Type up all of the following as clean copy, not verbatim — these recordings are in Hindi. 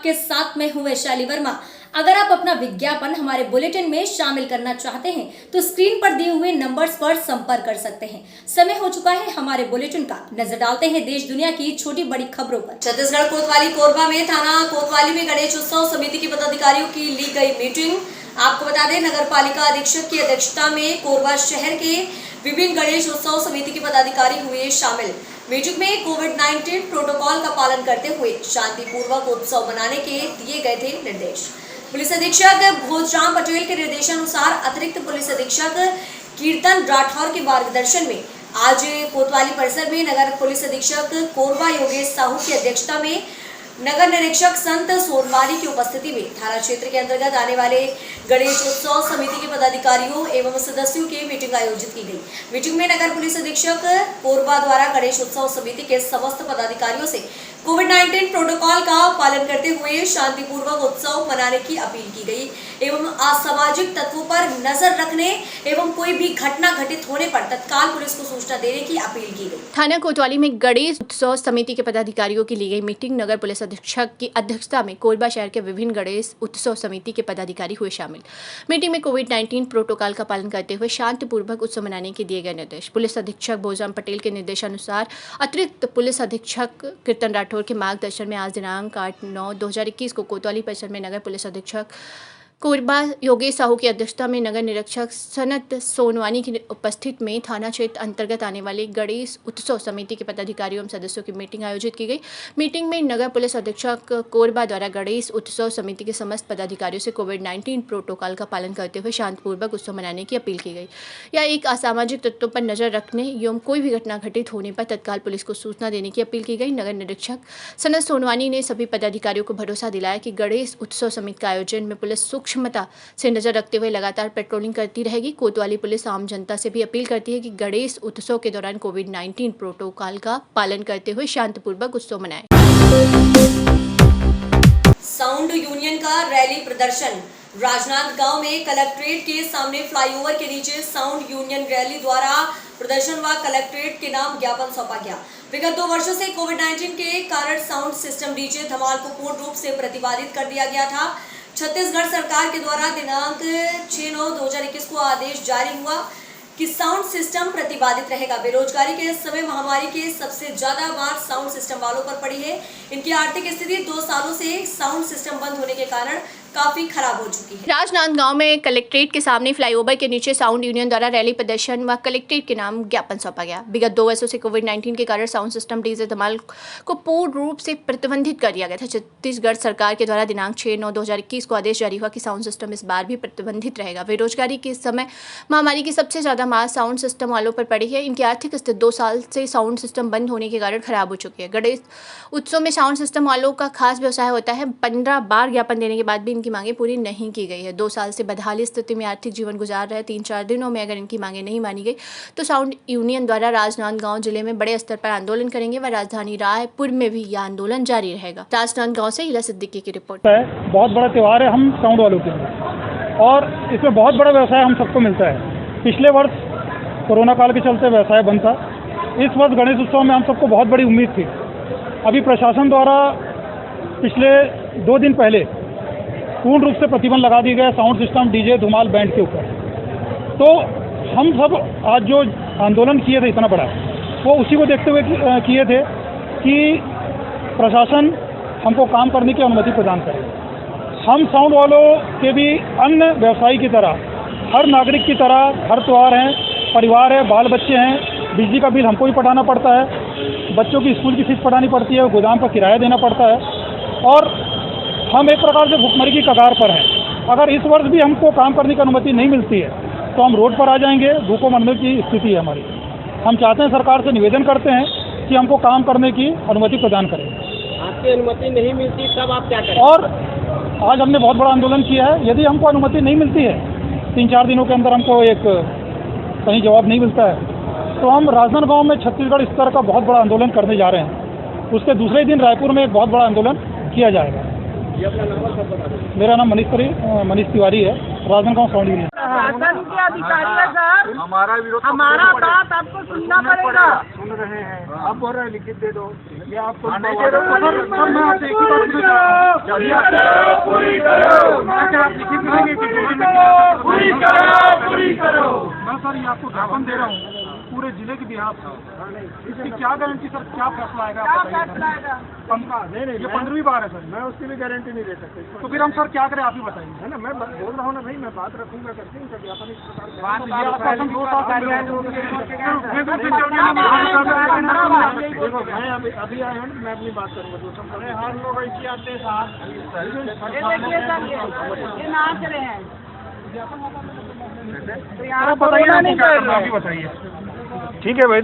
आपके साथ में हूँ वैशाली वर्मा। अगर आप अपना विज्ञापन हमारे बुलेटिन में शामिल करना चाहते हैं तो स्क्रीन पर दिए हुए नंबर्स पर संपर्क कर सकते हैं। समय हो चुका है हमारे बुलेटिन का। नजर डालते हैं देश दुनिया की छोटी बड़ी खबरों पर। छत्तीसगढ़ कोतवाली कोरबा में थाना कोतवाली में गणेश उत्सव समिति के पदाधिकारियों की ली गई मीटिंग। आपको बता दें, नगर पालिका अधीक्षक की अध्यक्षता में कोरबा शहर के विभिन्न गणेश उत्सव समिति के पदाधिकारी हुए शामिल। मीटिंग में कोविड-19 प्रोटोकॉल का पालन करते हुए शांतिपूर्वक उत्सव मनाने के दिए गए थे निर्देश। पुलिस अधीक्षक भोजराम पटेल के निर्देशानुसार अतिरिक्त पुलिस अधीक्षक कीर्तन राठौर के मार्गदर्शन में आज कोतवाली परिसर में नगर पुलिस अधीक्षक कोरबा योगेश साहू की अध्यक्षता में नगर निरीक्षक संत सोनवानी की उपस्थिति में थाना क्षेत्र के अंतर्गत आने वाले गणेश उत्सव समिति के पदाधिकारियों एवं सदस्यों की मीटिंग आयोजित की गई। मीटिंग में नगर पुलिस अधीक्षक कोरबा द्वारा गणेश उत्सव समिति के समस्त पदाधिकारियों से कोविड-19 प्रोटोकॉल का पालन करते हुए शांतिपूर्वक उत्सव मनाने की अपील की गई एवं असामाजिक तत्वों पर नजर रखने एवं कोई भी घटना घटित होने पर तत्काल पुलिस को सूचना देने की अपील की गई। थाना कोतवाली में गणेश उत्सव समिति के पदाधिकारियों की ली गई मीटिंग। नगर पुलिस अधीक्षक की अध्यक्षता में कोरबा शहर के विभिन्न गणेश उत्सव समिति के पदाधिकारी हुए शामिल। मीटिंग में कोविड-19 प्रोटोकॉल का पालन करते हुए शांतिपूर्वक उत्सव मनाने के दिए गए निर्देश। पुलिस अधीक्षक भोजराम पटेल के निर्देशानुसार अतिरिक्त पुलिस अधीक्षक कीर्तन राठौर के मार्गदर्शन में आज दिनांक 8/9/2021 को कोतवाली परिसर में नगर पुलिस अधीक्षक कोरबा योगेश साहू की अध्यक्षता में नगर निरीक्षक संत सोनवानी की उपस्थित में थाना क्षेत्र अंतर्गत आने वाले गणेश उत्सव समिति के पदाधिकारियों एवं सदस्यों की मीटिंग आयोजित की गई। मीटिंग में नगर पुलिस अधीक्षक कोरबा द्वारा गणेश उत्सव समिति के समस्त पदाधिकारियों से कोविड-19 प्रोटोकॉल का पालन करते हुए शांतिपूर्वक उत्सव मनाने की अपील की गई। या एक असामाजिक तत्वों पर नजर रखने एवं कोई भी घटना घटित होने पर तत्काल पुलिस को सूचना देने की अपील की गई। नगर निरीक्षक संत सोनवानी ने सभी पदाधिकारियों को भरोसा दिलाया कि गणेश उत्सव समिति के आयोजन में पुलिस क्षमता से नजर रखते हुए लगातार पेट्रोलिंग करती रहेगी। कोतवाली पुलिस आम जनता से भी अपील करती है कि गणेश उत्सव के दौरान कोविड-19 प्रोटोकॉल का पालन करते हुए शांतिपूर्वक उत्सव मनाएं। साउंड यूनियन का रैली प्रदर्शन। राजनांदगांव में कलेक्ट्रेट के सामने फ्लाईओवर के नीचे साउंड यूनियन रैली द्वारा प्रदर्शन व कलेक्ट्रेट के नाम ज्ञापन सौंपा गया। विगत 2 वर्षों से कोविड-19 के कारण साउंड सिस्टम डीजे धमाल को पूर्ण रूप से प्रतिबंधित कर दिया गया था। छत्तीसगढ़ सरकार के द्वारा दिनांक 6/9/2021 को आदेश जारी हुआ कि साउंड सिस्टम प्रतिबंधित रहेगा। बेरोजगारी के समय महामारी के सबसे ज्यादा मार साउंड सिस्टम वालों पर पड़ी है। इनकी आर्थिक स्थिति 2 सालों से साउंड सिस्टम बंद होने के कारण काफी खराब हो चुकी है। राजनांदगांव में कलेक्ट्रेट के सामने फ्लाईओवर के नीचे साउंड यूनियन द्वारा रैली प्रदर्शन व कलेक्ट्रेट के नाम ज्ञापन सौंपा गया। विगत 2 वर्षों से कोविड-19 के कारण साउंड सिस्टम डीजे धमाल को पूर्ण रूप से प्रतिबंधित कर दिया गया था। छत्तीसगढ़ सरकार के द्वारा दिनांक 6/9/2021 को आदेश जारी हुआ कि साउंड सिस्टम इस बार भी प्रतिबंधित रहेगा। बेरोजगारी के समय महामारी की सबसे ज्यादा मार साउंड सिस्टम वालों पर पड़ी है। इनकी आर्थिक स्थिति 2 साल से साउंड सिस्टम बंद होने के कारण खराब हो चुकी है। गणेश उत्सव में साउंड सिस्टम वालों का खास व्यवसाय होता है। 15 बार ज्ञापन देने के बाद भी इनकी मांगे पूरी नहीं की गई है। 2 साल से बदहाली स्थिति में आर्थिक जीवन गुजार रहे 3-4 दिनों में अगर इनकी मांगे नहीं मानी गई तो साउंड यूनियन द्वारा राजनांदगांव जिले में बड़े स्तर पर आंदोलन करेंगे व राजधानी रायपुर में भी यह आंदोलन जारी रहेगा। राजनांदगांव से इला सिद्दीकी की रिपोर्ट। बहुत बड़ा त्यौहार है हम साउंड वालों के लिए और इसमें बहुत बड़ा व्यवसाय हम सबको मिलता है। पिछले वर्ष कोरोना काल के चलते व्यवसाय बंद था। इस वर्ष गणेश उत्सव में हम सबको बहुत बड़ी उम्मीद थी। अभी प्रशासन द्वारा पिछले 2 दिन पहले पूर्ण रूप से प्रतिबंध लगा दिया गया साउंड सिस्टम डीजे धमाल बैंड के ऊपर। तो हम सब आज जो आंदोलन किए थे इतना बड़ा, वो उसी को देखते हुए किए थे कि प्रशासन हमको काम करने की अनुमति प्रदान करे। हम साउंड वालों के भी अन्य व्यवसायी की तरह, हर नागरिक की तरह हर त्यौहार हैं, परिवार है, बाल बच्चे हैं, बिजली का बिल हमको ही पटाना पड़ता है, बच्चों की स्कूल की फीस पटानी पड़ती है, गोदाम का किराया देना पड़ता है और हम एक प्रकार से भुखमरी की कगार पर हैं। अगर इस वर्ष भी हमको काम करने की अनुमति नहीं मिलती है तो हम रोड पर आ जाएंगे। भूखों मरने की स्थिति है हमारी। हम चाहते हैं, सरकार से निवेदन करते हैं कि हमको काम करने की अनुमति प्रदान करें। आपकी अनुमति नहीं मिलती तब आप क्या करें? और आज हमने बहुत बड़ा आंदोलन किया है। यदि हमको अनुमति नहीं मिलती है, 3-4 दिनों के अंदर हमको एक कहीं जवाब नहीं मिलता है, तो हम राजनांदगांव में छत्तीसगढ़ स्तर का बहुत बड़ा आंदोलन करने जा रहे हैं। उसके दूसरे दिन रायपुर में एक बहुत बड़ा आंदोलन किया जाएगा। ये अपना नाम और सब बता दें। मेरा नाम मनीष तिवारी है, राजनांदगांव साउंड यूनियन। शासन के अधिकारी है सर, हमारा विरोध, हमारा बात आपको सुनना पड़ेगा। सुन रहे हैं, आप बोल रहे हैं लिखित दे दो, ये आपको नहीं दे रहे हो सर, मैं आपसे एक ही बात पूछना चाहता हूँ, क्या आप लिखित देंगे कि मैं सर ये आपको ज्ञापन दे रहा हूँ पूरे जिले के बिहार से, इसकी क्या गारंटी सर, क्या फैसला आएगा? ये 15वीं बार है सर, मैं उसकी भी गारंटी नहीं दे सकता। तो फिर हम सर क्या करें, आप ही बताइए। है ना, मैं बोल रहा हूँ ना भाई, मैं बात रखूंगा करके उनका ज्ञापन इस प्रकार आश्वासन 2 साल पहले देखो, मैं अभी आया हूँ, मैं अपनी बात करूँगा। हर लोग ऐसे आते हैं साथ, ये नाच रहे हैं, बताइए। ठीक है भाई।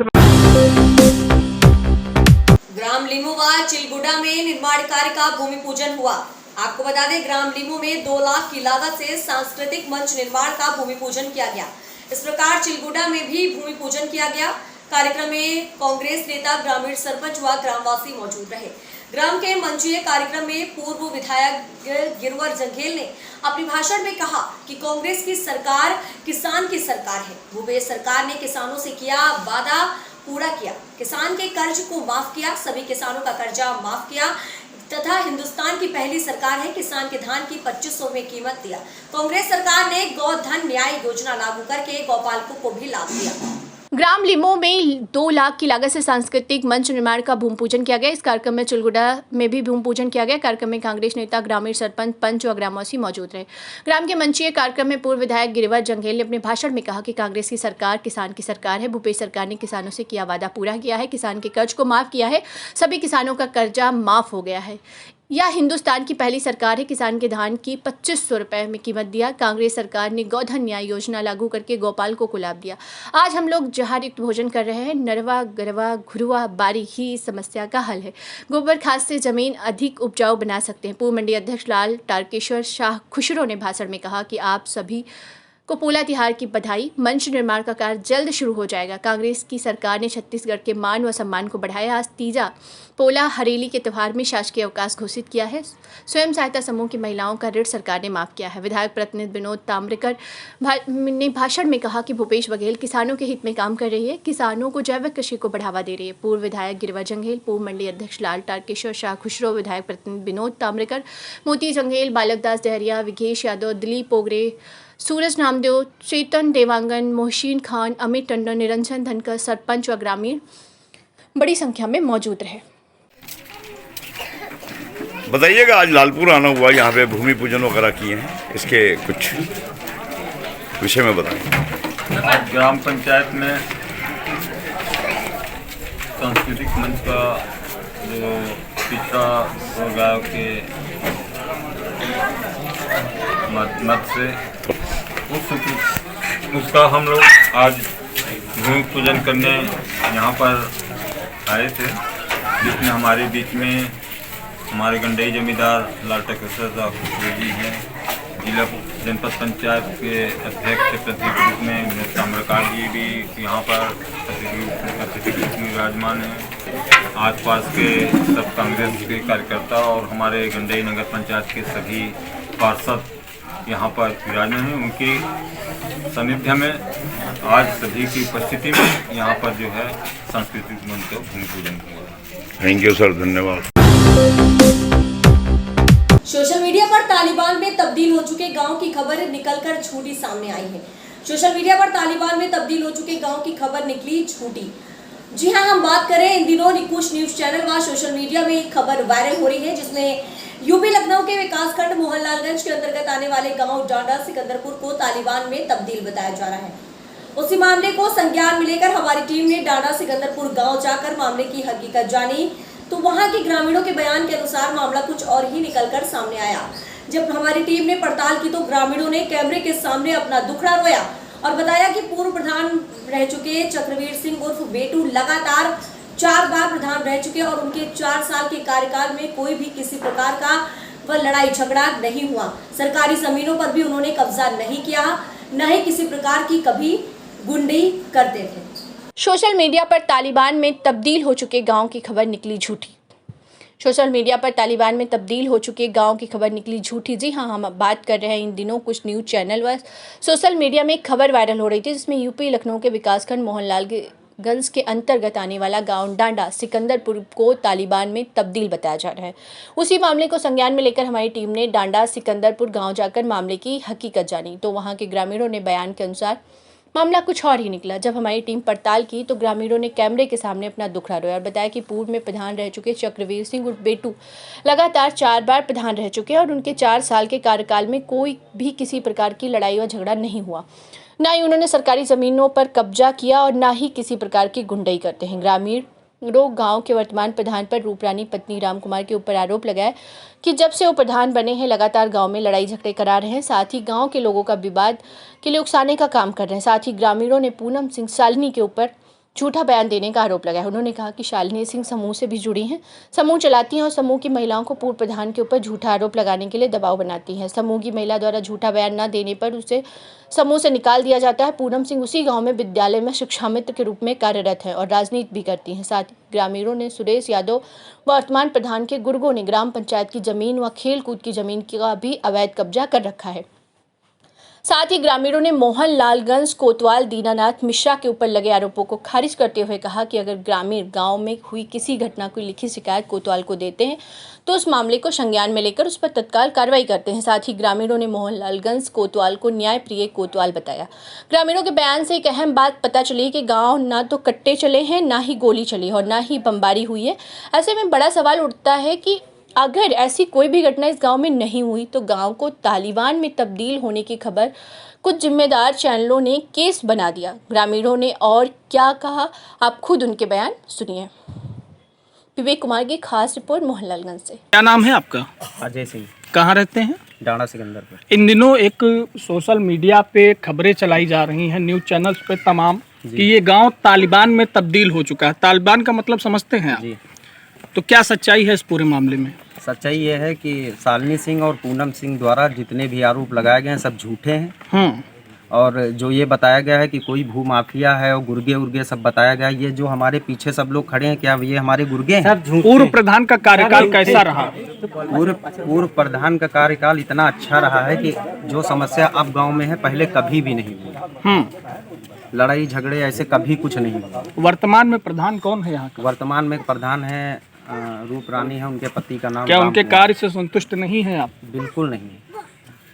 ग्राम लीमुवा चिलगुडा में निर्माण कार्य का भूमि पूजन हुआ। आपको बता दें, ग्राम लीमू में 2 लाख की लागत से सांस्कृतिक मंच निर्माण का भूमि पूजन किया गया। इस प्रकार चिलगुडा में भी भूमि पूजन किया गया। कार्यक्रम में कांग्रेस नेता, ग्रामीण सरपंच व ग्रामवासी मौजूद रहे। ग्राम के मंचीय कार्यक्रम में पूर्व विधायक गिरवर जंघेल ने अपने भाषण में कहा कि कांग्रेस की सरकार किसान की सरकार है। भूपेश सरकार ने किसानों से किया वादा पूरा किया, किसान के कर्ज को माफ किया, सभी किसानों का कर्जा माफ किया तथा हिंदुस्तान की पहली सरकार है किसान के धान की 2500 में कीमत दिया। कांग्रेस सरकार ने गौधन न्याय योजना लागू करके गौपालकों को भी लाभ दिया। ग्राम लीमो में 2 लाख की लागत से सांस्कृतिक मंच निर्माण का भूमि पूजन किया गया। इस कार्यक्रम में चिलगुडा में भी भूमि पूजन किया गया। कार्यक्रम में कांग्रेस नेता, ग्रामीण सरपंच, पंच और ग्रामवासी मौजूद रहे। ग्राम के मंचीय कार्यक्रम में पूर्व विधायक गिरिवर जंघेल ने अपने भाषण में कहा कि कांग्रेस की सरकार किसान की सरकार है। भूपेश सरकार ने किसानों से किया वादा पूरा किया है, किसान के कर्ज को माफ किया है, सभी किसानों का कर्जा माफ हो गया है। यह हिंदुस्तान की पहली सरकार है, किसान के धान की 2500 रुपये में कीमत दिया। कांग्रेस सरकार ने गौधन न्याय योजना लागू करके गौपालकों को लाभ दिया। आज हम लोग जहार युक्त भोजन कर रहे हैं। नरवा, गरवा, घुरुआ, बारी ही इस समस्या का हल है। गोबर खाद से जमीन अधिक उपजाऊ बना सकते हैं। पूर्व मंडी अध्यक्ष लाल तारकेश्वर शाह खुशरो ने भाषण में कहा कि आप सभी को पोला तिहार की बधाई। मंच निर्माण का कार्य जल्द शुरू हो जाएगा। कांग्रेस की सरकार ने छत्तीसगढ़ के मान व सम्मान को बढ़ाया। आज तीजा पोला हरेली के त्यौहार में शासकीय अवकाश घोषित किया है। स्वयं सहायता समूह की महिलाओं का ऋण सरकार ने माफ किया है। विधायक प्रतिनिधि विनोद ताम्रकर ने भाषण में कहा कि भूपेश बघेल किसानों के हित में काम कर रही है, किसानों को जैविक कृषि को बढ़ावा दे रही है। पूर्व विधायक गिरवा जंघेल, पूर्व मंडी अध्यक्ष लाल तारकेश्वर शाह खुशरो, विधायक प्रतिनिधि विनोद ताम्रकर, मोती जंघेल, बालकदास डहरिया, विघेश यादव, दिलीप पोगरे, सूरज नामदेव, चेतन देवांगन, मोहसिन खान, अमित टंडन, निरंजन धनकर, सरपंच व ग्रामीण बड़ी संख्या में मौजूद रहे। बताइएगा, आज लालपुर आना हुआ, यहाँ पे भूमि पूजन वगैरह किए हैं, इसके कुछ विषय में बताएं। आज ग्राम पंचायत में सांस्कृतिक मंच का जो पिछड़ा वर्ग के मत से उसका हम लोग आज भूमि पूजन करने यहाँ पर आए थे, जिसमें हमारे बीच में हमारे गंडई जमींदार लाल तारकेश्वर शाह खुशरो जी हैं, जिला जनपद पंचायत के अध्यक्ष प्रतिनिधि रूप में विनोद ताम्रकर जी भी यहाँ पर अतिथि रूप में विराजमान हैं। आसपास के सब कांग्रेस के कार्यकर्ता और हमारे गंडई नगर पंचायत के सभी पार्षद यहाँ पर विराजमान हैं। उनकी सानिध्य में आज सभी की उपस्थिति में यहाँ पर जो है सांस्कृतिक मंच का भूमि पूजन हुआ। थैंक यू सर, धन्यवाद। सोशल मीडिया पर तालिबान में तब्दील हो चुके गांव की खबर निकलकर झूठी सामने आई है। सोशल मीडिया पर तालिबान में तब्दील हो चुके गांव की खबर निकली झूठी। जी हां, हम बात करें, इन दिनों निकुश न्यूज चैनल व सोशल मीडिया में एक खबर वायरल हो रही है, जिसमें यूपी लखनऊ के विकासखंड मोहनलालगंज के अंतर्गत आने वाले गांव डांडा सिकंदरपुर को तालिबान में तब्दील बताया जा रहा है। उसी मामले को संज्ञान में लेकर हमारी टीम ने डांडा सिकंदरपुर गांव जाकर मामले की हकीकत जानी, तो वहां के ग्रामीणों के बयान के अनुसार मामला कुछ और ही निकलकर सामने आया। जब हमारी टीम ने पड़ताल की तो ग्रामीणों ने कैमरे के सामने अपना दुखड़ा रोया और बताया कि पूर्व प्रधान रह चुके चक्रवीर सिंह उर्फ बेटू लगातार 4 बार प्रधान रह चुके और उनके 4 साल के कार्यकाल में कोई भी किसी प्रकार का वह लड़ाई झगड़ा नहीं हुआ। सरकारी जमीनों पर भी उन्होंने कब्जा नहीं किया, न ही किसी प्रकार की कभी गुंडई करते थे। सोशल मीडिया पर तालिबान में तब्दील हो चुके गांव की खबर निकली झूठी। सोशल मीडिया पर तालिबान में तब्दील हो चुके गांव की खबर निकली झूठी। जी हां, हम अब बात कर रहे हैं इन दिनों कुछ न्यूज़ चैनल व सोशल मीडिया में एक खबर वायरल हो रही थी जिसमें यूपी लखनऊ के विकासखंड मोहनलालगंज के अंतर्गत आने वाला गांव डांडा सिकंदरपुर को तालिबान में तब्दील बताया जा रहा है। उसी मामले को संज्ञान में लेकर हमारी टीम ने डांडा सिकंदरपुर गाँव जाकर मामले की हकीकत जानी तो वहाँ के ग्रामीणों ने बयान के अनुसार मामला कुछ और ही निकला। जब हमारी टीम पड़ताल की तो ग्रामीणों ने कैमरे के सामने अपना दुखड़ा रोया और बताया कि पूर्व में प्रधान रह चुके चक्रवीर सिंह उर्फ बेटू लगातार 4 बार प्रधान रह चुके हैं और उनके 4 साल के कार्यकाल में कोई भी किसी प्रकार की लड़ाई व झगड़ा नहीं हुआ, ना ही उन्होंने सरकारी जमीनों पर कब्जा किया और ना ही किसी प्रकार की गुंडाई करते हैं। ग्रामीण गांव के वर्तमान प्रधान पर रूपरानी पत्नी राम कुमार के ऊपर आरोप लगाया कि जब से वो प्रधान बने हैं लगातार गांव में लड़ाई झगड़े करा रहे हैं, साथ ही गांव के लोगों का विवाद के लिए उकसाने का काम कर रहे हैं। साथ ही ग्रामीणों ने पूनम सिंह शालिनी के ऊपर झूठा बयान देने का आरोप लगाया। उन्होंने कहा कि शालिनी सिंह समूह से भी जुड़ी हैं, समूह चलाती हैं और समूह की महिलाओं को पूर्व प्रधान के ऊपर झूठा आरोप लगाने के लिए दबाव बनाती हैं। समूह की महिला द्वारा झूठा बयान न देने पर उसे समूह से निकाल दिया जाता है। पूनम सिंह उसी गांव में विद्यालय में शिक्षा मित्र के रूप में कार्यरत है और राजनीति भी करती हैं। साथ ही ग्रामीणों ने सुरेश यादव वर्तमान प्रधान के गुर्गों ने ग्राम पंचायत की जमीन व खेल कूद की जमीन का भी अवैध कब्जा कर रखा है। साथ ही ग्रामीणों ने मोहनलालगंज कोतवाल दीनानाथ मिश्रा के ऊपर लगे आरोपों को खारिज करते हुए कहा कि अगर ग्रामीण गांव में हुई किसी घटना की लिखित शिकायत कोतवाल को देते हैं तो उस मामले को संज्ञान में लेकर उस पर तत्काल कार्रवाई करते हैं। साथ ही ग्रामीणों ने मोहनलालगंज कोतवाल को न्याय प्रिय कोतवाल बताया। ग्रामीणों के बयान से एक अहम बात पता चली कि गाँव ना तो कट्टे चले हैं, ना ही गोली चली और ना ही बमबारी हुई है। ऐसे में बड़ा सवाल उठता है कि अगर ऐसी कोई भी घटना इस गांव में नहीं हुई तो गांव को तालिबान में तब्दील होने की खबर कुछ जिम्मेदार चैनलों ने केस बना दिया। ग्रामीणों ने और क्या कहा, आप खुद उनके बयान सुनिए। विवेक कुमार की खास रिपोर्ट मोहनलालगंज से। क्या नाम है आपका? अजय सिंह, कहाँ रहते हैं? डांडा सिकंदरपुर। इन दिनों एक सोशल मीडिया पे खबरें चलाई जा रही हैं न्यूज़ चैनल्स पे तमाम कि ये गांव तालिबान में तब्दील हो चुका है। तालिबान का मतलब समझते हैं आप? जी। तो क्या सच्चाई है इस पूरे मामले में? सच्चाई ये है कि शालिनी सिंह और पूनम सिंह द्वारा जितने भी आरोप लगाए गए हैं सब झूठे हैं। और जो ये बताया गया है कि कोई भू माफिया है और गुर्गे उर्गे सब बताया गया है, ये जो हमारे पीछे सब लोग खड़े हैं क्या ये हमारे गुर्गे हैं? पूर्व प्रधान का कार्यकाल कैसा रहा? पूर्व प्रधान का कार्यकाल इतना अच्छा रहा है कि जो समस्या अब गांव में है पहले कभी भी नहीं हुई। लड़ाई झगड़े ऐसे कभी कुछ नहीं हुआ। वर्तमान में प्रधान कौन है यहाँ का? वर्तमान में प्रधान है रूप रानी है, उनके पति का नाम। क्या उनके कार्य से संतुष्ट नहीं है आप? बिल्कुल नहीं।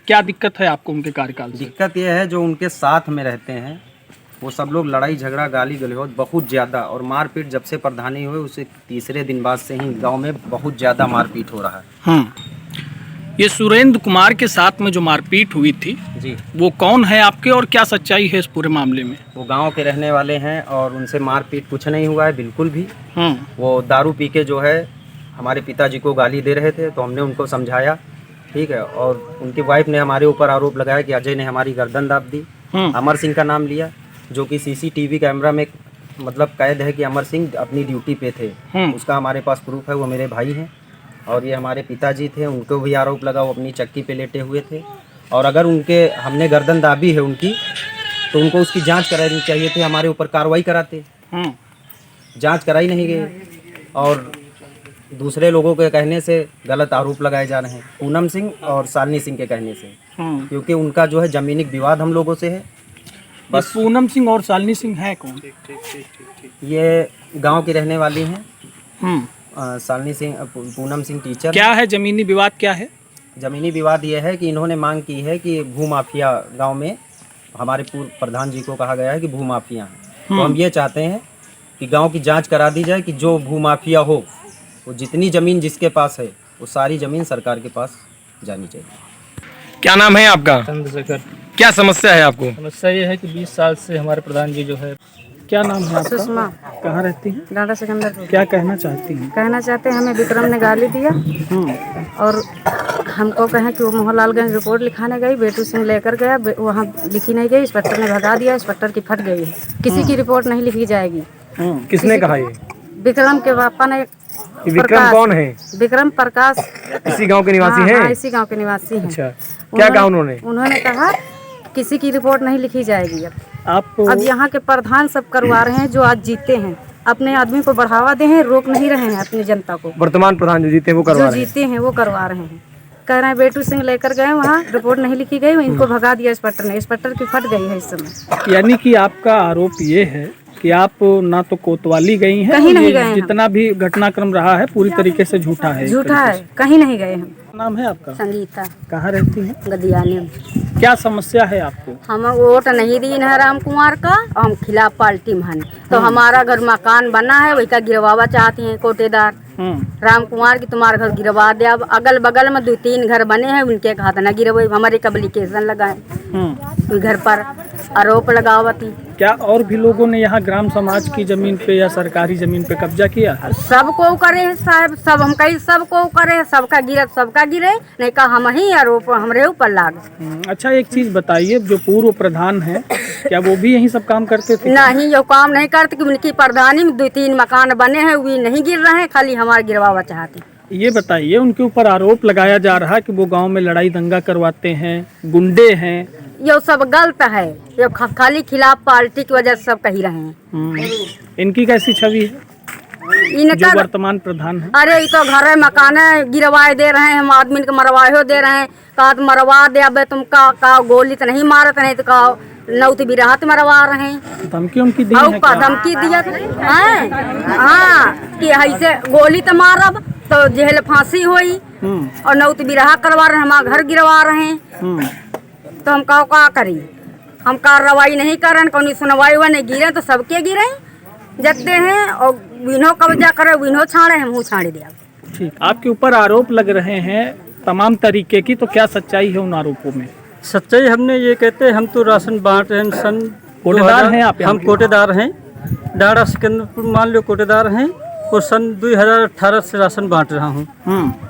क्या दिक्कत है आपको उनके कार्यकाल से? दिक्कत यह है जो उनके साथ में रहते हैं वो सब लोग लड़ाई झगड़ा गाली गलौज बहुत ज़्यादा और मारपीट जब से प्रधानी हुए उसे तीसरे दिन बाद से ही गांव में बहुत ज़्यादा मारपीट हो रहा है। ये सुरेंद्र कुमार के साथ में जो मारपीट हुई थी जी, वो कौन है आपके और क्या सच्चाई है इस पूरे मामले में? वो गांव के रहने वाले हैं और उनसे मारपीट कुछ नहीं हुआ है बिल्कुल भी। वो दारू पी के जो है हमारे पिताजी को गाली दे रहे थे तो हमने उनको समझाया, ठीक है। और उनकी वाइफ ने हमारे ऊपर आरोप लगाया कि अजय ने हमारी गर्दन दाब दी। अमर सिंह का नाम लिया जो कि सीसीटीवी कैमरा में मतलब कैद है कि अमर सिंह अपनी ड्यूटी पे थे, उसका हमारे पास प्रूफ है। वो मेरे भाई हैं और ये हमारे पिताजी थे, उनको भी आरोप लगा वो अपनी चक्की पे लेटे हुए थे। और अगर उनके हमने गर्दन दाबी है उनकी तो उनको उसकी जांच करानी चाहिए थी, हमारे ऊपर कार्रवाई कराते। जांच कराई नहीं गई और दूसरे लोगों के कहने से गलत आरोप लगाए जा रहे हैं, पूनम सिंह और शालिनी सिंह के कहने से, क्योंकि उनका जो है जमीनी विवाद हम लोगों से है। बस पूनम सिंह और शालिनी सिंह है कौन? ये गांव की रहने वाली हैं। शालिनी सिंह, पूनम सिंह टीचर। क्या है जमीनी विवाद? क्या है जमीनी विवाद? ये है कि इन्होंने मांग की है कि भू माफिया गाँव में, हमारे पूर्व प्रधान जी को कहा गया है कि भू माफिया हैं, तो हम ये चाहते हैं कि गाँव की जाँच करा दी जाए कि जो भू माफिया हो वो जितनी ज़मीन जिसके पास है वो सारी ज़मीन सरकार के पास जानी चाहिए। क्या नाम है आपका? चंद्रशेखर। क्या समस्या है आपको? समस्या ये है कि 20 साल से हमारे प्रधान जी जो है। क्या नाम है आपका? सुषमा, कहाँ रहती हैं? डांडा सिकंदरपुर। क्या कहना चाहती हैं? कहना चाहते हैं हमें विक्रम ने गाली दिया और हमको कहें कि वो मोहनलालगंज रिपोर्ट लिखाने गई, बेटू सिंह लेकर गया, वहाँ लिखी नहीं गई, इंस्पेक्टर ने भगा दिया, इंस्पेक्टर की फट गई है, किसी की रिपोर्ट नहीं लिखी जाएगी। किसने कहा ये? विक्रम के पापा ने। विक्रम कौन है? विक्रम प्रकाश इसी गांव के निवासी हैं? हाँ, इसी गांव के निवासी हैं। अच्छा, क्या कहा उन्होंने? उन्होंने कहा किसी की रिपोर्ट नहीं लिखी जाएगी। आप अब यहाँ के प्रधान सब करवा रहे हैं जो आज जीते हैं, अपने आदमी को बढ़ावा दे हैं, रोक नहीं रहे हैं अपनी जनता को। वर्तमान प्रधान जो जीते हैं वो करवा जो रहे हैं। जीते हैं वो करवा रहे हैं। कह रहे हैं बेटू सिंह लेकर गए, वहाँ रिपोर्ट नहीं लिखी गई, इनको भगा दिया इंस्पेक्टर ने। इंस्पेक्टर की फट गई है इस समय। यानी कि आपका आरोप ये है कि आप ना तो कोतवाली गई हैं, कहीं नहीं ये गए हैं जितना भी घटनाक्रम रहा है पूरी तरीके से झूठा है। झूठा है, कहीं नहीं गए हम। नाम है आपका? संगीता कहाँ रहती हैं? गदियानी। क्या समस्या है आपको? हम वोट नहीं दी है राम कुमार का, और हम खिलाफ पार्टी में हैं। तो हमारा घर मकान बना है, वही का गिरवावा चाहती हैं कोटेदार राम कुमार की। तुम्हारा घर गिरवा दे। अब अगल बगल में 2-3 घर बने हैं, उनके हाथ न गिरवे, हमारे एप्लीकेशन लगाए, घर पर आरोप लगावती। क्या और भी लोगों ने यहाँ ग्राम समाज की जमीन पे या सरकारी जमीन पे कब्जा किया? सबको करे साहब, सब हम कहीं सबको करे, सबका गिरे, नहीं का हम ही आरोप हमरे ऊपर लाग। अच्छा, एक चीज बताइए, जो पूर्व प्रधान है क्या वो भी यही सब काम करते थे? नहीं, जो काम नहीं करते कि उनकी प्रधानी में 2-3 मकान बने हैं, वे नहीं गिर रहे हैं, खाली हमारे गिरवावा चाहते। ये बताइए, उनके ऊपर आरोप लगाया जा रहा है कि वो गांव में लड़ाई दंगा करवाते हैं, गुंडे हैं। ये सब गलत है, ये खाली खिलाफ पार्टी की वजह से सब कही रहे हैं। इनकी कैसी छवि है जो वर्तमान प्रधान है? अरे ये तो घर मकान गिरवाए दे रहे हैं, हम आदमी को मरवाए दे रहे हैं। का मरवा दे, अब तुम का गोली तो नहीं मारत, नहीं तो का नौत भी राहत मरवा रहे हैं। धमकी उनकी दी है क्या? धमकी दिया है हाँ, कि ऐसे गोली तो मारब तो जेल फांसी हुई, और नौत भी रहा करवा रहे हैं, हमारा घर गिरवा रहे हैं। तो हम का करी? हम कार्रवाई नहीं करें, कौन सुनवाई हुआ नहीं, गिरे तो सबके गिरे जते हैं, और विनो कब्जा करे, विनो छाड़े, हम मुँह छाड़े दिया। ठीक, आपके ऊपर आरोप लग रहे हैं तमाम तरीके की, तो क्या सच्चाई है उन आरोपों में? सच्चाई हमने ये कहते हैं, हम तो राशन बांट रहे हैं। सन कोटेदार हैं आप? हम कोटेदार हैं, डाड़ा सिकंदरपुर मान लो कोटेदार हैं, और सन 2018 से राशन बांट रहा हूँ।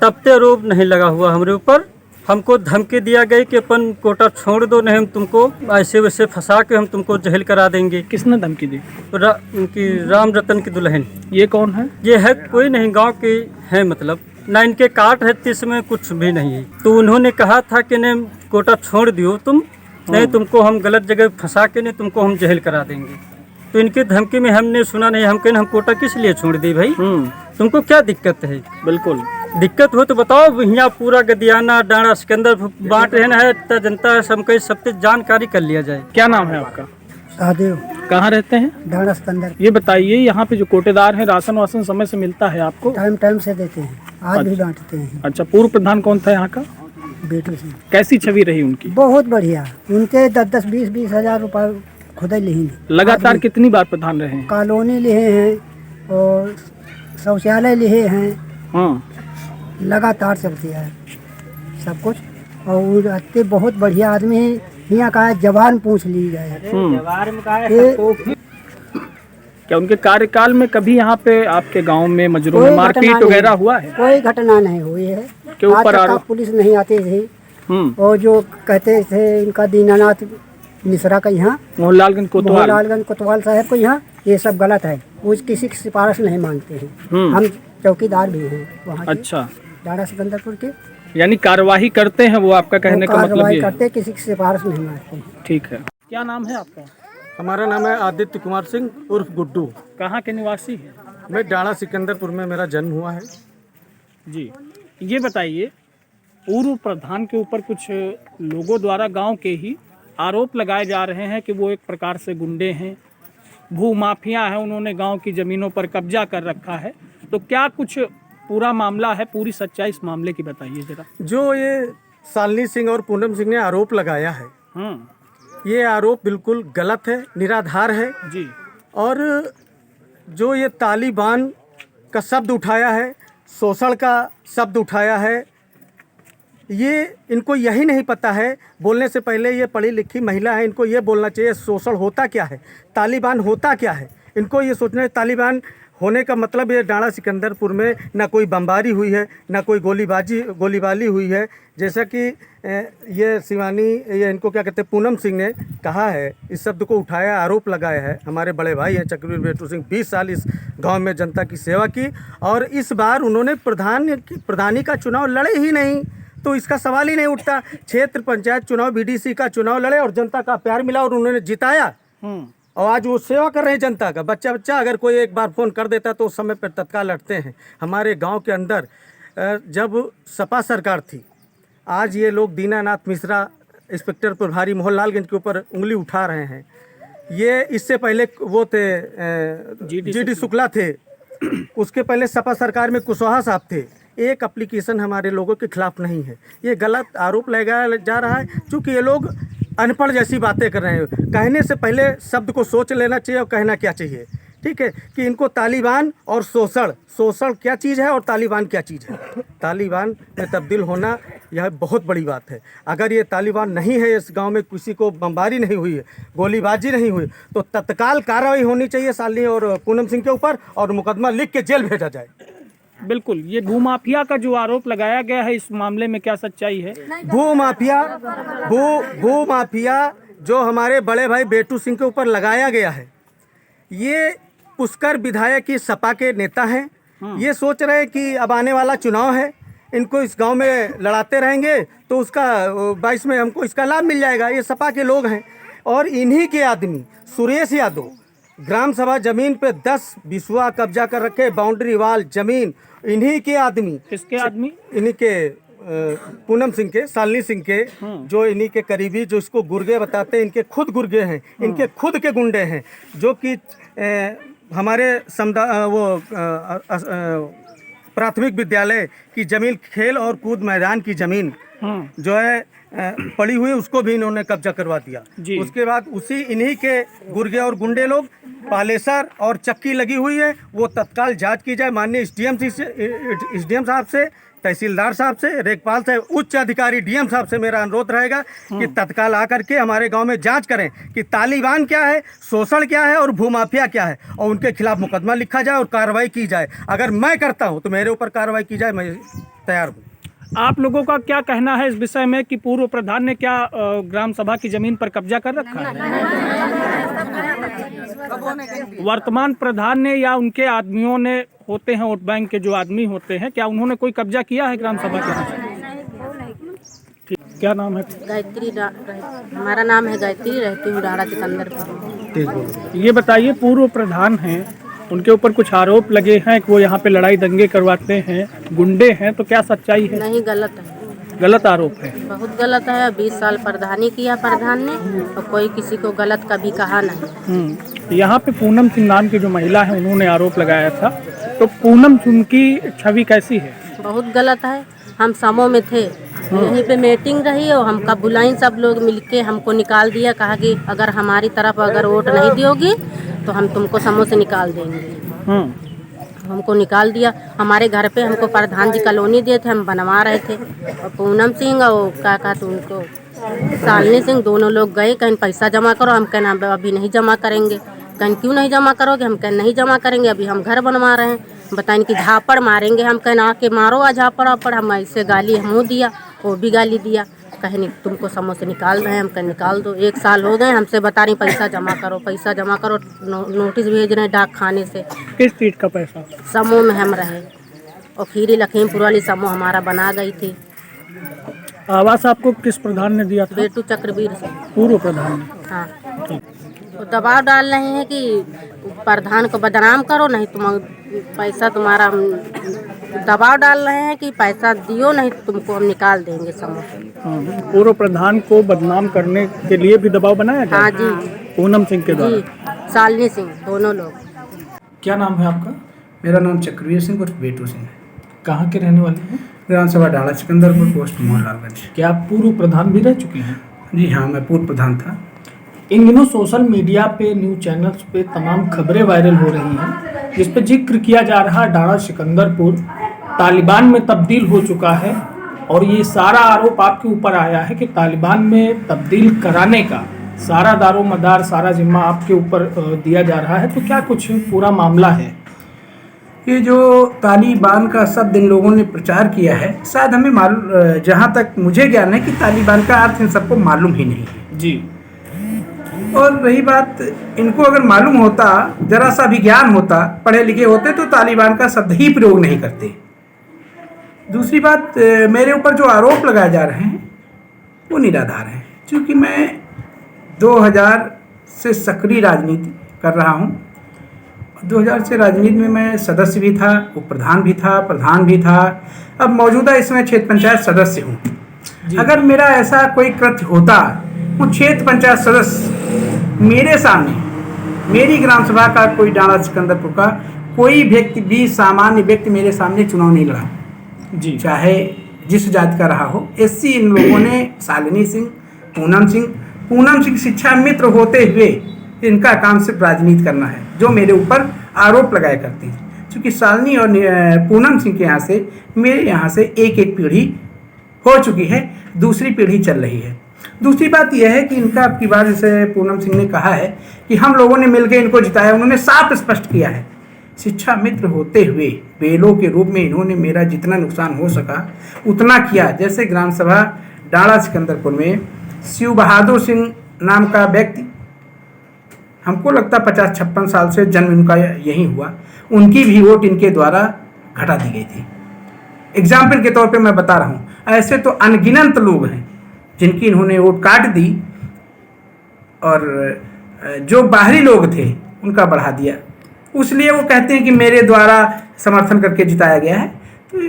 तब ते आरोप नहीं लगा हुआ हमरे ऊपर। हमको धमकी दिया गई कि अपन कोटा छोड़ दो, नहीं हम तुमको ऐसे वैसे फंसा के हम तुमको जेल करा देंगे। किसने धमकी दी? उनकी राम रतन की दुल्हन। ये कौन है? ये है कोई नहीं, गांव के है, मतलब ना इनके काट है, इसमें कुछ भी नहीं है। तो उन्होंने कहा था कि नहीं कोटा छोड़ दियो तुम, नहीं तुमको हम गलत जगह फंसा के नहीं तुमको हम जेल करा देंगे। तो इनकी धमकी में हमने सुना नहीं, हम कहने हम कोटा किस लिए छोड़ दी भाई, तुमको क्या दिक्कत है? बिल्कुल दिक्कत हो तो बताओ। यहाँ पूरा गदियाना डाड़ा सिकंदर बांट रहना है, तो जनता सब सबसे जानकारी कर लिया जाए। क्या नाम है आपका? सहदेव। कहाँ रहते हैं? डाड़ा सिकंदर। ये बताइए, यहाँ पे जो कोटेदार हैं, राशन वासन समय से मिलता है आपको? टाइम से देते हैं, आज भी बांटते हैं। अच्छा, पूर्व प्रधान कौन था यहाँ का? बेटू सिंह। कैसी छवि रही उनकी? बहुत बढ़िया, उनके 10-10, 20-20 हजार रुपये खुद ही लिए। लगातार कितनी बार प्रधान रहे हैं? कॉलोनी लिए हैं और शौचालय लिए हैं, लगातार चलती है सब कुछ। और अत्ते बहुत बढ़िया आदमी है, यहाँ का जवान पूछ ली जाए। क्या उनके कार्यकाल में कभी यहाँ पे आपके गांव में मजरों में मारपीट वगैरह हुआ है? कोई घटना नहीं हुई है। के ऊपर आरोप? पुलिस नहीं आती थी, और जो कहते थे इनका दीनानाथ मिश्रा का यहाँ मोहनलालगंज कोतवाल साहब को यहाँ, ये सब गलत है। वो किसी की सिफारिश नहीं मांगते हैं। हम चौकीदार भी हैं वहाँ। अच्छा, डाड़ा सिकंदरपुर के। यानी कार्यवाही करते हैं वो, आपका कहने का मतलब ये करते, किसी की सिफारिश नहीं मांगते। ठीक है। क्या नाम है आपका? हमारा नाम है आदित्य कुमार सिंह उर्फ गुड्डू। कहाँ के निवासी हैं? मैं डाड़ा सिकंदरपुर में मेरा जन्म हुआ है जी। ये बताइए, पूर्व प्रधान के ऊपर कुछ लोगों द्वारा गांव के ही आरोप लगाए जा रहे हैं कि वो एक प्रकार से गुंडे हैं, भू माफिया हैं, उन्होंने गांव की ज़मीनों पर कब्जा कर रखा है। तो क्या कुछ पूरा मामला है, पूरी सच्चाई इस मामले की बताइए जरा। जो ये शालिनी सिंह और पूनम सिंह ने आरोप लगाया है, ये आरोप बिल्कुल गलत है, निराधार है जी। और जो ये तालिबान का शब्द उठाया है, शोषण का शब्द उठाया है, ये इनको यही नहीं पता है। बोलने से पहले ये पढ़ी लिखी महिला है, इनको ये बोलना चाहिए शोषण होता क्या है, तालिबान होता क्या है। इनको ये सोचना है तालिबान होने का मतलब ये डाड़ा सिकंदरपुर में ना कोई बमबारी हुई है, ना कोई गोलीबारी हुई है। जैसा कि ये शिवानी, ये इनको क्या कहते हैं, पूनम सिंह ने कहा है, इस शब्द को उठाया, आरोप लगाया है। हमारे बड़े भाई हैं चक्रवीर बेटू सिंह, 20 साल इस गांव में जनता की सेवा की, और इस बार उन्होंने प्रधानी का चुनाव लड़े ही नहीं, तो इसका सवाल ही नहीं उठता। क्षेत्र पंचायत चुनाव, BDC का चुनाव लड़े और जनता का प्यार मिला और उन्होंने जिताया। और आज वो सेवा कर रहे हैं जनता का। बच्चा अगर कोई एक बार फ़ोन कर देता तो उस समय पर तत्काल लड़ते हैं। हमारे गांव के अंदर जब सपा सरकार थी, आज ये लोग दीनानाथ मिश्रा इंस्पेक्टर प्रभारी मोहनलालगंज के ऊपर उंगली उठा रहे हैं। ये इससे पहले वो थे जीडी शुक्ला थे, उसके पहले सपा सरकार में कुशवाहा साहब थे। एक एप्लीकेशन हमारे लोगों के खिलाफ नहीं है। ये गलत आरोप लगाया जा रहा है, क्योंकि ये लोग अनपढ़ जैसी बातें कर रहे हैं। कहने से पहले शब्द को सोच लेना चाहिए और कहना क्या चाहिए। ठीक है कि इनको तालिबान और शोषण क्या चीज़ है और तालिबान क्या चीज़ है। तालिबान में तब्दील होना यह बहुत बड़ी बात है। अगर ये तालिबान नहीं है, इस गांव में किसी को बमबारी नहीं हुई है, गोलीबाजी नहीं हुई, तो तत्काल कार्रवाई होनी चाहिए शालिनी और पूनम सिंह के ऊपर और मुकदमा लिख के जेल भेजा जाए। बिल्कुल। ये भूमाफिया का जो आरोप लगाया गया है, इस मामले में क्या सच्चाई है? भूमाफिया जो हमारे बड़े भाई बेटू सिंह के ऊपर लगाया गया है, ये पुष्कर विधायक की सपा के नेता हैं। ये सोच रहे हैं कि अब आने वाला चुनाव है, इनको इस गांव में लड़ाते रहेंगे तो उसका 22 में हमको इसका लाभ मिल जाएगा। ये सपा के लोग हैं और इन्हीं के आदमी सुरेश यादव ग्राम सभा जमीन पे 10 बिस्वा कब्जा कर रखे, बाउंड्री वाल जमीन इन्हीं के आदमी। किसके आदमी? इन्हीं के पूनम सिंह के, शालिनी सिंह के, जो इन्हीं के करीबी, जो इसको गुर्गे बताते हैं, इनके खुद गुर्गे हैं, इनके खुद के गुंडे हैं, जो कि हमारे प्राथमिक विद्यालय की जमीन, खेल और कूद मैदान की जमीन जो है पड़ी हुई, उसको भी इन्होंने कब्जा करवा दिया। उसके बाद उसी इन्हीं के गुर्गे और गुंडे लोग पालेसर और चक्की लगी हुई है, वो तत्काल जांच की जाए। माननीय एसडीएम साहब से, तहसीलदार साहब से, रेखपाल से, उच्च अधिकारी डीएम साहब से मेरा अनुरोध रहेगा कि तत्काल आकर के हमारे गांव में जांच करें कि तालिबान क्या है, शोषण क्या है और भूमाफिया क्या है, और उनके खिलाफ मुकदमा लिखा जाए और कार्रवाई की जाए। अगर मैं करता हूं तो मेरे ऊपर कार्रवाई की जाए, मैं तैयार हूँ। आप लोगों का क्या कहना है इस विषय में कि पूर्व प्रधान ने क्या ग्राम सभा की जमीन पर कब्जा कर रखा है? वर्तमान प्रधान ने या उनके आदमियों ने, होते हैं वोट बैंक के जो आदमी होते हैं, क्या उन्होंने कोई कब्जा किया है ग्राम सभा के? क्या नाम है? गायत्री। हमारा नाम है गायत्री, रहती हूँ डाड़ा सिकंदरपुर। ये बताइए, पूर्व प्रधान हैं, उनके ऊपर कुछ आरोप लगे हैं कि वो यहाँ पे लड़ाई दंगे करवाते हैं, गुंडे हैं, तो क्या सच्चाई है? नहीं, गलत है। गलत आरोप है, बहुत गलत है। 20 साल प्रधानी किया प्रधान ने, और कोई किसी को गलत कभी कहा नहीं। यहाँ पे पूनम सिंह नाम की जो महिला है, उन्होंने आरोप लगाया था, तो पूनम सिंह की छवि कैसी है? बहुत गलत है। हम समूह में थे, यहीं पे मीटिंग रही और हमका बुलाइन, सब लोग मिलके हमको निकाल दिया। कहा कि अगर हमारी तरफ अगर वोट नहीं दोगी तो हम तुमको समूह से निकाल देंगे। हमको निकाल दिया। हमारे घर पे हमको प्रधान जी कॉलोनी दिए थे, हम बनवा रहे थे, और पूनम सिंह और क्या कहते उनको शालिनी सिंह, दोनों लोग गए, कहीं पैसा जमा करो। हम कहना अभी नहीं जमा करेंगे। कहीं क्यों नहीं जमा करोगे? हम कहना नहीं जमा करेंगे, अभी हम घर बनवा रहे हैं। बताएं कि झापड़ मारेंगे। हम कहना आके मारो आ झापड़ वापड़। हम ऐसे गाली हमू दिया, वो भी गाली दिया। कहीं तुमको समूह से निकाल रहे हैं। हम कहीं निकाल दो। 1 साल हो गए हमसे बता रही पैसा जमा करो, पैसा जमा करो। नोटिस भेज रहे हैं डाक खाने से। किस चीज का पैसा? समूह में हम रहे, और खीरी लखीमपुर वाली समूह हमारा बना गई थी। आवास आपको किस प्रधान ने दिया था? बेटू चक्रवीर से, पूर्व प्रधान ने। हाँ, तो दबाव डाल रहे हैं कि प्रधान को बदनाम करो, नहीं तुम पैसा तुम्हारा, दबाव डाल रहे हैं कि पैसा दियो, नहीं तुमको हम निकाल देंगे समूह। पूर्व प्रधान को बदनाम करने के लिए भी दबाव बनाया गया? हाँ जी, पूनम सिंह के द्वारा? शालिनी सिंह, दोनों लोग। क्या नाम है आपका? मेरा नाम चक्रवीर सिंह और बेटू सिंह है। कहाँ के रहने वाले हैं? ग्राम सभा डाड़ा सिकंदरपुर, पोस्ट मोहनलालगंज। क्या आप पूर्व प्रधान भी रह चुके हैं? जी हाँ, मैं पूर्व प्रधान था। इन दिनों सोशल मीडिया पे, न्यूज़ चैनल्स पे तमाम खबरें वायरल हो रही हैं, जिस पे जिक्र किया जा रहा डाड़ा सिकंदरपुर तालिबान में तब्दील हो चुका है, और ये सारा आरोप आपके ऊपर आया है कि तालिबान में तब्दील कराने का सारा दारोमदार, सारा जिम्मा आपके ऊपर दिया जा रहा है। तो क्या कुछ पूरा मामला है? ये जो तालिबान का शब्द इन लोगों ने प्रचार किया है, शायद हमें मालूम, जहाँ तक मुझे ज्ञान है कि तालिबान का अर्थ इन सबको मालूम ही नहीं है जी। और रही बात, इनको अगर मालूम होता, जरा सा भी ज्ञान होता, पढ़े लिखे होते, तो तालिबान का शब्द ही प्रयोग नहीं करते। दूसरी बात, मेरे ऊपर जो आरोप लगाए जा रहे हैं वो निराधार हैं, क्योंकि मैं से सक्रिय राजनीति कर रहा हूँ। 2000 से राजनीति में मैं सदस्य भी था, उप प्रधान भी था, प्रधान भी था। अब मौजूदा इसमें क्षेत्र पंचायत सदस्य हूँ। अगर मेरा ऐसा कोई कृत्य होता, वो क्षेत्र पंचायत सदस्य मेरे सामने, मेरी ग्राम सभा का कोई डाणा सिकंदरपुर का कोई व्यक्ति भी, सामान्य व्यक्ति मेरे सामने चुनाव नहीं लड़ा जी, चाहे जिस जाति का रहा हो। एससी इन लोगों ने शालिनी सिंह, पूनम सिंह शिक्षा मित्र होते हुए इनका काम सिर्फ राजनीति करना है, जो मेरे ऊपर आरोप लगाया करती हैं। क्योंकि शालिनी और पूनम सिंह के यहाँ से, मेरे यहाँ से एक पीढ़ी हो चुकी है, दूसरी पीढ़ी चल रही है। दूसरी बात यह है कि इनका अब की बार, जैसे पूनम सिंह ने कहा है कि हम लोगों ने मिलकर इनको जिताया, उन्होंने साफ स्पष्ट किया है, शिक्षा मित्र होते हुए बेलों के रूप में इन्होंने मेरा जितना नुकसान हो सका उतना किया। जैसे ग्राम सभा डाणा सिकंदरपुर में शिव बहादुर सिंह नाम का व्यक्ति, हमको लगता 50-56 साल से जन्म उनका यही हुआ, उनकी भी वोट इनके द्वारा घटा दी गई थी। एग्जाम्पल के तौर पे मैं बता रहा हूँ, ऐसे तो अनगिनत लोग हैं जिनकी इन्होंने वोट काट दी और जो बाहरी लोग थे उनका बढ़ा दिया। इसलिए वो कहते हैं कि मेरे द्वारा समर्थन करके जिताया गया है। तो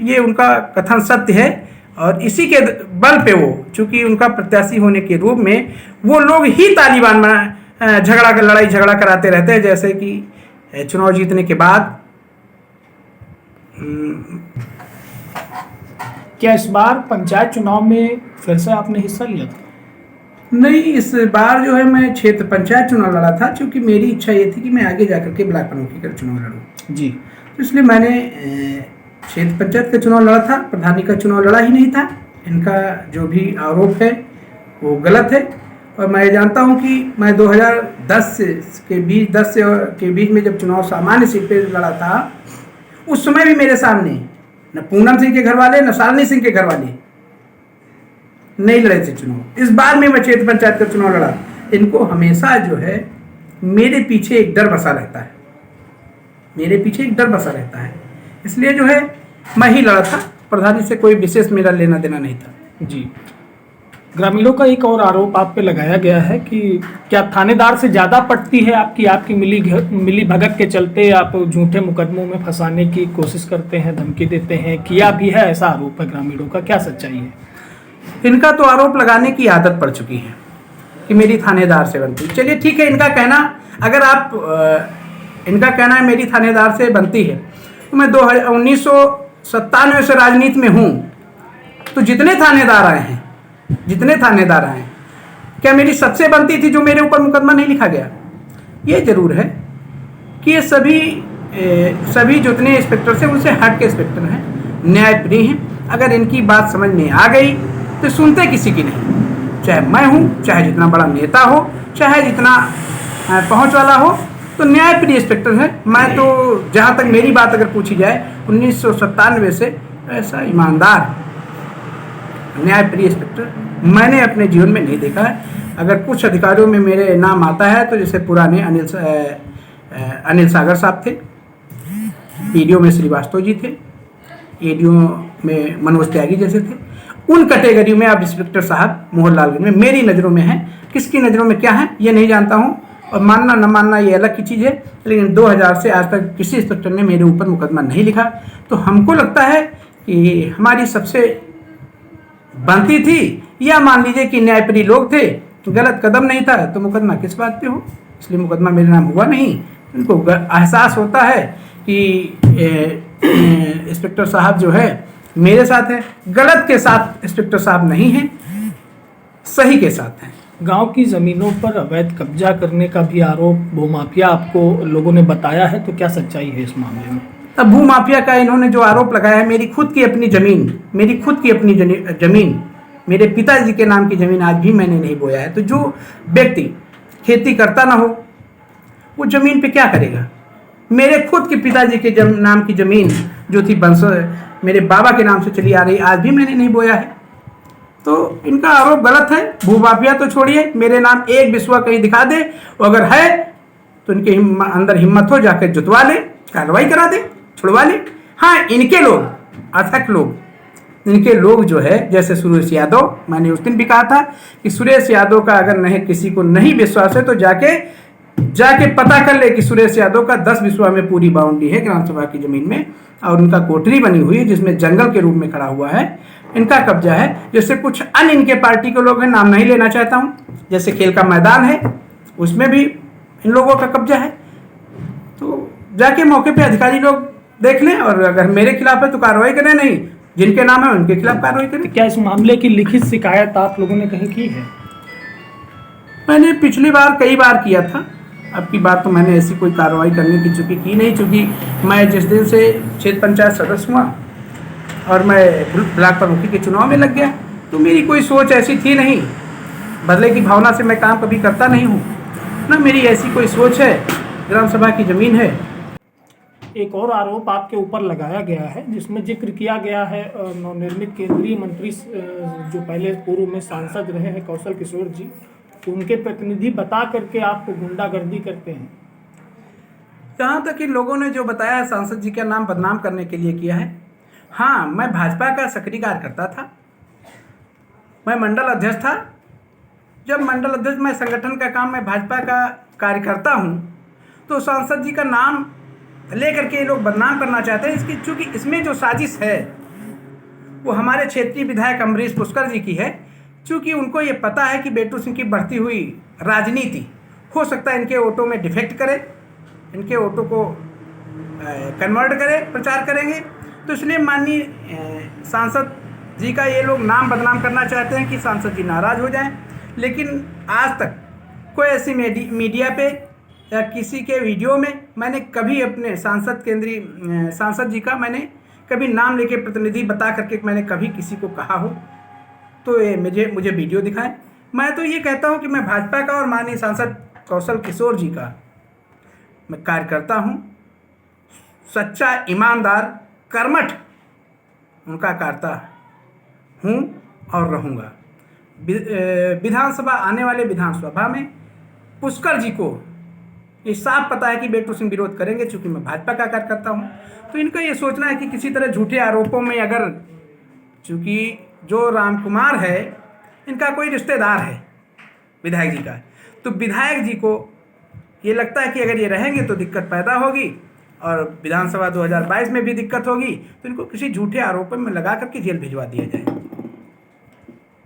ये उनका कथन सत्य है और इसी के बल पे वो, चूँकि उनका प्रत्याशी होने के रूप में वो लोग ही तालिबान में लड़ाई झगड़ा कराते रहते हैं। जैसे कि चुनाव जीतने के बाद क्या इस बार पंचायत चुनाव में फिर से आपने हिस्सा लिया था? नहीं, इस बार जो है मैं क्षेत्र पंचायत चुनाव लड़ा था, क्योंकि मेरी इच्छा ये थी कि मैं आगे जाकर के ब्लॉक प्रमुखी का चुनाव लड़ूं जी। तो इसलिए मैंने क्षेत्र पंचायत का चुनाव लड़ा था, प्रधानी का चुनाव लड़ा ही नहीं था। इनका जो भी आरोप है वो गलत है और मैं जानता हूं कि मैं 2010 के बीच में जब चुनाव सामान्य सीट पर लड़ा था, उस समय भी मेरे सामने न पूनम सिंह के घर वाले न शालिनी सिंह के घर वाले नहीं लड़े थे चुनाव। इस बार में मैं क्षेत्र पंचायत का चुनाव लड़ा। इनको हमेशा जो है मेरे पीछे एक डर बसा रहता है, मेरे पीछे एक डर बसा रहता है। इसलिए जो है मैं ही लड़ा था, प्रधानी से कोई विशेष मेरा लेना देना नहीं था जी। ग्रामीणों का एक और आरोप आप पे लगाया गया है कि क्या थानेदार से ज़्यादा पड़ती है आपकी मिली भगत के चलते आप झूठे मुकदमों में फंसाने की कोशिश करते हैं, धमकी देते हैं, किया भी है, ऐसा आरोप है ग्रामीणों का, क्या सच्चाई है? इनका तो आरोप लगाने की आदत पड़ चुकी है कि मेरी थानेदार से बनती। चलिए ठीक है, इनका कहना, अगर आप इनका कहना है मेरी थानेदार से बनती है, तो मैं 1997 से राजनीति में हूँ, तो जितने थानेदार आए हैं, क्या मेरी सबसे बनती थी जो मेरे ऊपर मुकदमा नहीं लिखा गया? ये जरूर है कि ये सभी जितने इंस्पेक्टर से उनसे हट के इंस्पेक्टर हैं, न्यायप्रिय हैं। अगर इनकी बात समझ में आ गई तो सुनते किसी की नहीं, चाहे मैं हूँ, चाहे जितना बड़ा नेता हो, चाहे जितना पहुँच वाला हो, तो न्यायप्रिय इंस्पेक्टर है। मैं तो जहाँ तक मेरी बात अगर पूछी जाए 1997 से ऐसा ईमानदार न्यायप्रिय इंस्पेक्टर मैंने अपने जीवन में नहीं देखा है। अगर कुछ अधिकारियों में मेरे नाम आता है तो जैसे पुराने अनिल सागर साहब थे, पीडीओ में श्रीवास्तव जी थे, एडीओ में मनोज त्यागी जैसे थे, उन कैटेगरी में अब इंस्पेक्टर साहब मोहनलालगंज में मेरी नज़रों में हैं। किसकी नज़रों में क्या है ये नहीं जानता हूँ, और मानना न मानना ये अलग की चीज़ है। लेकिन 2000 से आज तक किसी इंस्पेक्टर ने मेरे ऊपर मुकदमा नहीं लिखा। तो हमको लगता है कि हमारी सबसे बनती थी, या मान लीजिए कि न्यायप्रिय लोग थे, गलत कदम नहीं था, तो मुकदमा किस बात पे हो? इसलिए मुकदमा मेरे नाम हुआ नहीं। उनको एहसास होता है कि इंस्पेक्टर साहब जो है मेरे साथ है, गलत के साथ इंस्पेक्टर साहब नहीं हैं, सही के साथ हैं। गांव की ज़मीनों पर अवैध कब्जा करने का भी आरोप, भूमाफिया आपको लोगों ने बताया है, तो क्या सच्चाई है इस मामले में? अब भूमाफिया का इन्होंने जो आरोप लगाया है, मेरी खुद की अपनी ज़मीन, मेरे पिताजी के नाम की ज़मीन आज भी मैंने नहीं बोया है। तो जो व्यक्ति खेती करता ना हो, वो ज़मीन पे क्या करेगा? मेरे खुद के पिताजी के नाम की ज़मीन जो थी मेरे बाबा के नाम से चली आ रही, आज भी मैंने नहीं बोया है। तो इनका आरोप गलत है। भूमाफिया तो छोड़िए, मेरे नाम एक बिस्वा कहीं दिखा दे, अगर है तो इनके अंदर हिम्मत हो जाकर जुतवा ले, कार्रवाई करा दे, छुड़वा ले। हाँ, इनके लोग अथक लोग इनके लोग जो है, जैसे सुरेश यादव, मैंने उस दिन भी कहा था कि सुरेश यादव का अगर नहीं किसी को नहीं विश्वास है तो जाके पता कर ले कि सुरेश यादव का 10 बिस्वा में पूरी बाउंड्री है ग्राम सभा की जमीन में, और उनका कोठरी बनी हुई है जिसमें जंगल के रूप में खड़ा हुआ है, इनका कब्जा है। जैसे कुछ अन्य इनके पार्टी के लोग हैं, नाम नहीं लेना चाहता हूँ, जैसे खेल का मैदान है उसमें भी इन लोगों का कब्जा है। तो जाके मौके पे अधिकारी लोग देख लें, और अगर मेरे खिलाफ है तो कार्रवाई करें, नहीं जिनके नाम है उनके खिलाफ कार्रवाई करें। क्या इस मामले की लिखित शिकायत आप लोगों ने कहीं की है? मैंने पिछली बार कई बार किया था, अब की बार तो मैंने ऐसी कोई कार्रवाई करने की की नहीं, चूँकि मैं जिस दिन से क्षेत्र पंचायत सदस्य हुआ और मैं ब्लॉक प्रमुखी के चुनाव में लग गया, तो मेरी कोई सोच ऐसी थी नहीं, बदले की भावना से मैं काम कभी करता नहीं हूँ ना, मेरी ऐसी कोई सोच है। ग्राम सभा की ज़मीन है। एक और आरोप आपके ऊपर लगाया गया है जिसमें जिक्र किया गया है नवनिर्मित केंद्रीय मंत्री जो पहले पूर्व में सांसद रहे हैं कौशल किशोर जी, उनके प्रतिनिधि बता करके आपको गुंडागर्दी करते हैं। जहाँ तक इन लोगों ने जो बताया है सांसद जी का नाम बदनाम करने के लिए किया है, हाँ मैं भाजपा का सक्रिय कार्यकर्ता था, मैं मंडल अध्यक्ष था। जब मंडल अध्यक्ष मैं संगठन का काम, मैं भाजपा का कार्यकर्ता हूँ, तो सांसद जी का नाम लेकर के ये लोग बदनाम करना चाहते हैं। इसकी चूँकि इसमें जो साजिश है वो हमारे क्षेत्रीय विधायक अमरीश पुष्कर जी की है, चूँकि उनको ये पता है कि बेटू सिंह की बढ़ती हुई राजनीति हो सकता है इनके वोटों में डिफेक्ट करे, इनके वोटों को कन्वर्ट करे, प्रचार करेंगे, तो इसलिए माननीय सांसद जी का ये लोग नाम बदनाम करना चाहते हैं कि सांसद जी नाराज़ हो जाएं। लेकिन आज तक कोई ऐसी मीडिया पे या किसी के वीडियो में मैंने कभी अपने सांसद जी का मैंने कभी नाम लेके प्रतिनिधि बता करके मैंने कभी किसी को कहा हो तो ये मुझे वीडियो दिखाएं। मैं तो ये कहता हूँ कि मैं भाजपा का और माननीय सांसद कौशल किशोर जी का मैं कार्यकर्ता हूँ, सच्चा ईमानदार कर्मठ उनका कार्यकर्ता हूँ और रहूँगा। विधानसभा आने वाले विधानसभा में पुष्कर जी को ये साफ पता है कि बेटू सिंह विरोध करेंगे, चूँकि मैं भाजपा का कार्यकर्ता हूँ। तो इनको ये सोचना है कि किसी तरह झूठे आरोपों में, अगर चूँकि जो राम कुमार है इनका कोई रिश्तेदार है विधायक जी का, तो विधायक जी को ये लगता है कि अगर ये रहेंगे तो दिक्कत पैदा होगी और विधानसभा 2022 में भी दिक्कत होगी, तो इनको किसी झूठे आरोपों में लगा करके जेल भिजवा दिया जाए।